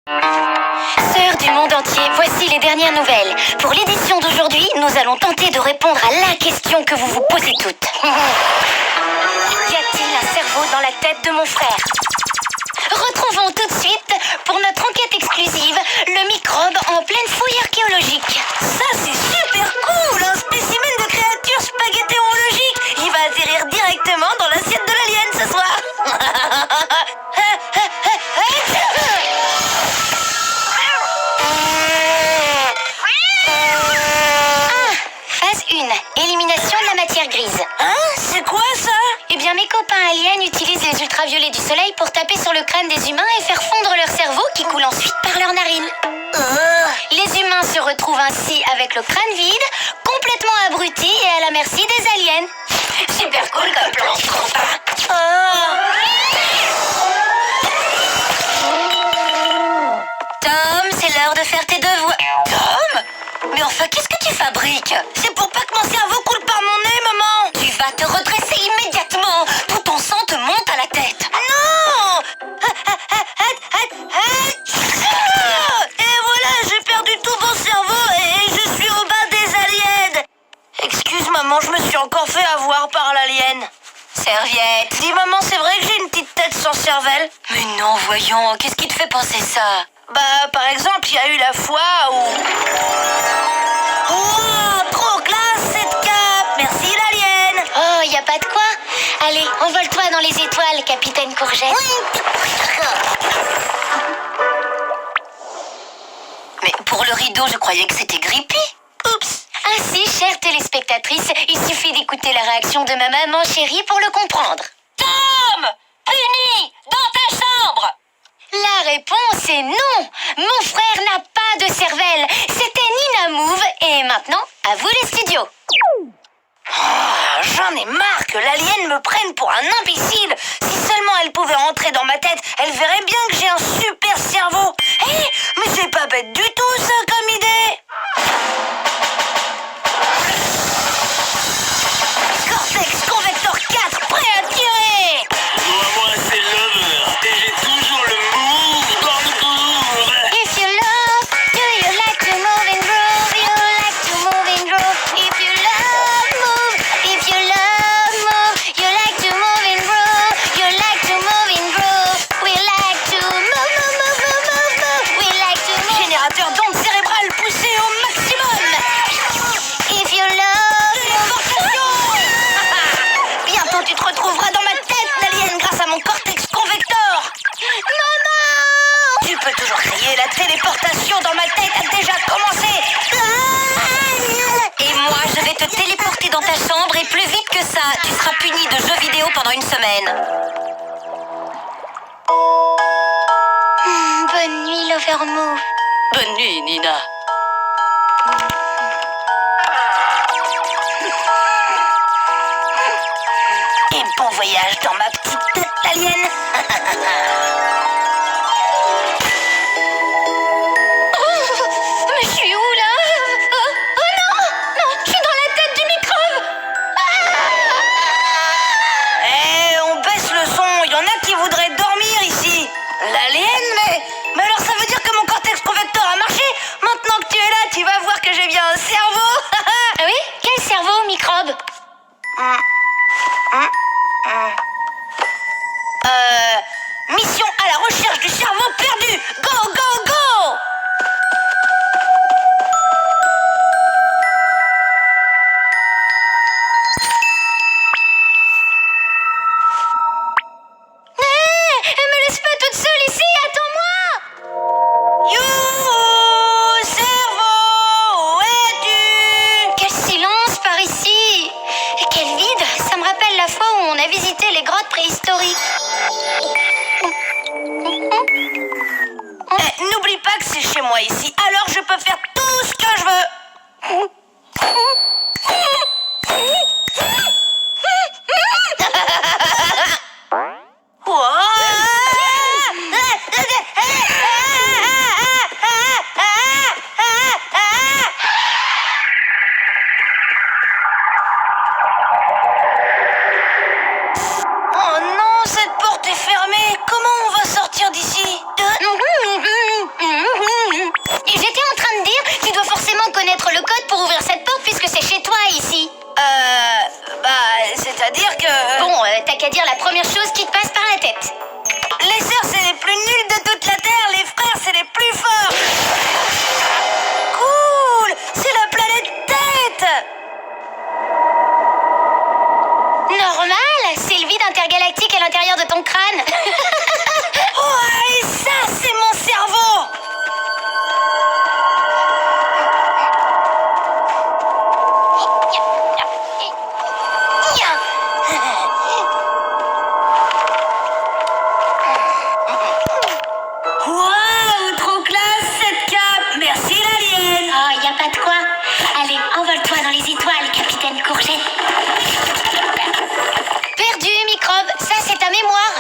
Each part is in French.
Sœurs du monde entier, voici les dernières nouvelles. Pour l'édition d'aujourd'hui, nous allons tenter de répondre à la question que vous vous posez toutes. Y a-t-il un cerveau dans la tête de mon frère? Retrouvons tout de suite, pour notre enquête exclusive, le microbe en pleine fouille archéologique. Ça, c'est super cool! Un spécimen de créature spaghettéologique! Il va atterrir directement dans l'assiette de l'alien ce soir! Phase 1. Élimination de la matière grise. Hein? C'est quoi ça? Eh bien, mes copains aliens utilisent les ultraviolets du soleil pour taper sur le crâne des humains et faire fondre leur cerveau qui coule ensuite par leurs narines. Les humains se retrouvent ainsi avec le crâne vide, complètement abrutis et à la merci des aliens. Super cool comme plan, je comprends pas. Tom, c'est l'heure de faire tes devoirs. Tom? Mais enfin, qu'est-ce que tu fabriques? C'est pour pas que mon cerveau coule par mon nez, maman! Tu vas te redresser immédiatement. Tout ton sang te monte à la tête. Non! Et voilà, j'ai perdu tout mon cerveau et je suis au bas des aliens! Excuse maman, je me suis encore fait avoir par l'alien. Serviette. Dis maman, c'est vrai que j'ai une petite tête sans cervelle? Mais non, voyons, qu'est-ce qui te fait penser ça? Bah, par exemple, il y a eu la fois où... Oh, trop classe cette cape! Merci l'alien! Oh, y a pas de quoi. Allez, envole-toi dans les étoiles, capitaine Courgette. Mais pour le rideau, je croyais que c'était Grippy. Oups. Ainsi, chère téléspectatrice, il suffit d'écouter la réaction de ma maman chérie pour le comprendre. Tom! Puni! Dans ta chambre! La réponse est non. Mon frère n'a pas de cervelle. C'était Nina Move et maintenant, à vous les studios. Oh, j'en ai marre que l'alien me prenne pour un imbécile. Si seulement elle pouvait rentrer dans ma tête, elle verrait bien que j'ai un super cerveau. Hé, mais c'est pas bête du tout ça comme idée. Cortex Convector 4, prêt à tirer. Moi, c'est Lover, et j'ai toujours le move dans le groove. If you love, do you like to move and groove? You like to move and groove. If you love, move. If you love, move. You like to move and groove. You like to move and groove. We like to move, move, move, move, move, move. We like to move. Générateur d'ondes cérébrales poussé au maximum. If you love, Téléportation. Bientôt tu te retrouveras dans ma tête, l'alien, grâce à mon cortex convector. maman. Tu peux toujours crier, la téléportation dans ma tête a déjà commencé. Et moi, je vais te téléporter dans ta chambre et plus vite que ça, tu seras puni de jeux vidéo pendant une semaine. Bonne nuit, Lovermove. Bonne nuit, Nina. Et bon voyage dans ma petite tête, l'alien. Mais je suis où là? Oh non! Non, je suis dans la tête du microbe! Eh, on baisse le son, il y en a qui voudraient dormir ici. L'alien, mais alors ça veut dire que mon cortex convector a marché? Maintenant que tu es là, tu vas voir que j'ai bien un cerveau. Ah oui? Quel cerveau, microbe? Mission à la recherche du cerveau perdu. Go, go, go! Me laisse pas toute seule ici, attends-moi! You, cerveau, où es-tu? Quel silence par ici! Et quel vide! Ça me rappelle la fois où on a visité les grottes préhistoriques. N'oublie pas que c'est chez moi ici, alors je peux faire tout ce que je veux. Oh non, cette porte est fermée. Comment on va sortir d'ici? qu'à dire la première chose qui te passe par la tête. Les sœurs, c'est les plus nuls de toute la Terre. Les frères, c'est les plus forts. Cool, c'est la planète Tête. Normal, c'est le vide intergalactique à l'intérieur de ton crâne. Oh, et ça, c'est mon cerveau. Waouh, trop classe cette cape. Merci l'alien. Oh, y a pas de quoi. Allez, envole-toi dans les étoiles, capitaine Courgette. Perdu, microbe, ça c'est ta mémoire.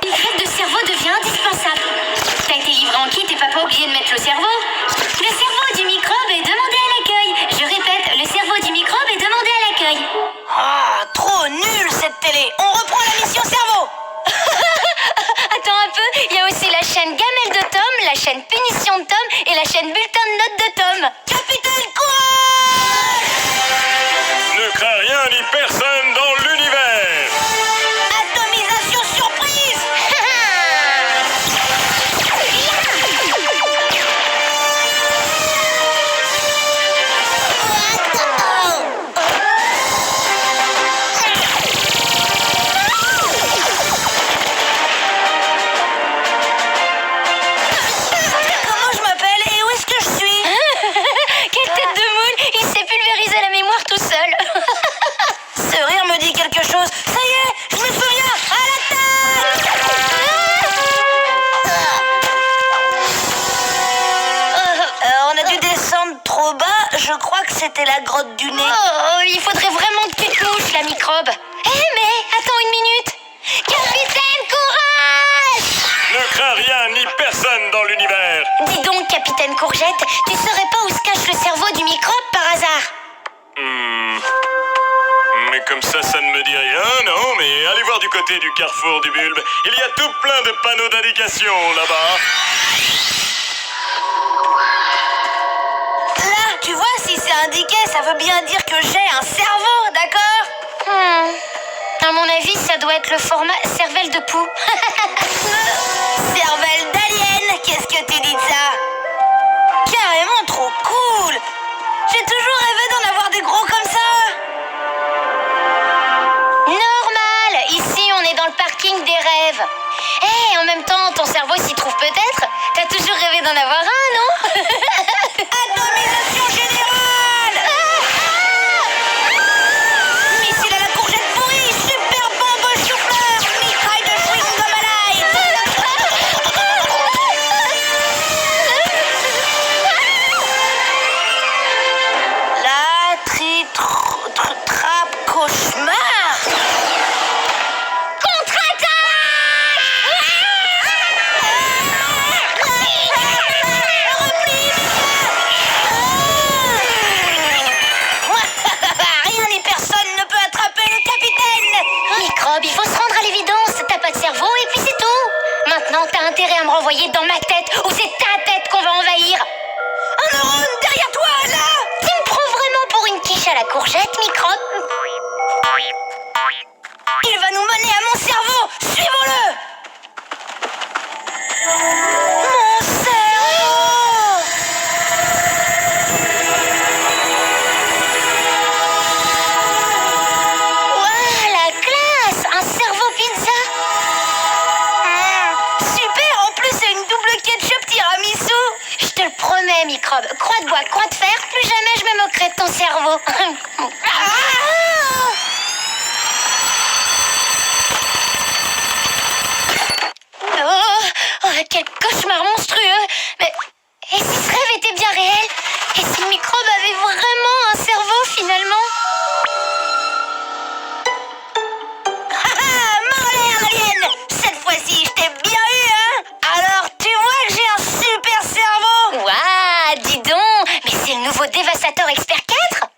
Une crête de cerveau devient indispensable. T'as été livré en kit et papa oublié de mettre le cerveau. Le cerveau du microbe est demandé à l'accueil. Je répète, le cerveau du microbe est demandé à l'accueil. Ah, trop nul cette télé. On reprend la mission cerveau. Attends un peu, il y a aussi la chaîne Gamelle de Tom, la chaîne Punition de Tom et la chaîne Bulletin de notes de Tom. Capitaine Courage. Ne crains rien ni personne dans l'univers. Atomisation surprise. Comment je m'appelle et où est-ce que je suis? Quelle tête de moule, il s'est pulvérisé la mémoire tout seul. Ce rire me dit quelque chose. Ça y est, je me souviens. À l'attaque. On a dû descendre trop bas. Je crois que c'était la grotte du nez. Oh, il faudrait vraiment que tu te mouches, la microbe. Mais, attends une minute. Capitaine Courage! Ne crains rien ni personne dans l'univers. Dis donc, Capitaine Courgette, tu saurais pas où se cache le cerveau du microbe par hasard? Mais comme ça ne me dit rien, non, mais allez voir du côté du carrefour du bulbe. Il y a tout plein de panneaux d'indication là-bas. Là, tu vois, si c'est indiqué, ça veut bien dire que j'ai un cerveau, d'accord? À mon avis, ça doit être le format cervelle de poux. Cervelle d'alien, qu'est-ce que tu dis de ça? Carrément trop cool. J'ai toujours rêvé d'en avoir des gros comme ça. Normal! Ici, on est dans le parking des rêves. En même temps, ton cerveau s'y trouve peut-être. T'as toujours rêvé d'en avoir un, non? Atomisation générale. Missile à la courgette pourrie, super bombe souffleur, mitraille de chewing-gum à l'ail. La trappe cauchemar. Rien ni personne ne peut attraper le capitaine. Microbe, il faut se rendre à l'évidence. T'as pas de cerveau et puis c'est tout. Maintenant, t'as intérêt à me renvoyer dans ma tête ou c'est ta tête qu'on va envahir. Un neurone derrière toi, là. Tu me prends vraiment pour une quiche à la courgette, microbe? Il va nous mener à mon cerveau. Suivons-le. Mon cerveau. Ouah, la classe! Un cerveau pizza! Super, en plus c'est une double ketchup tiramisu. Je te le promets, microbe. Croix de bois, croix de fer, plus jamais je me moquerai de ton cerveau. Oh, quel cauchemar monstrueux! Mais et si ce rêve était bien réel? Et si le microbe avait vraiment un cerveau finalement? Marlène alien. Cette fois-ci, je t'ai bien eu, hein. Alors, tu vois que j'ai un super cerveau. Ouah, dis donc! Mais c'est le nouveau Dévastator Expert 4?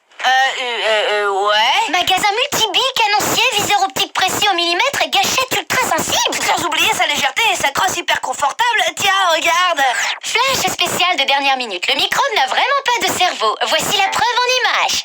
Ouais. Magasin multi-bic, canoncier, viseur optique précis au millimètre et gâchette ultra sensible. Sans oublier sa légèreté et sa crosse hyper confortable. Tiens, regarde. Flash spécial de dernière minute. Le microbe n'a vraiment pas de cerveau. Voici la preuve en image.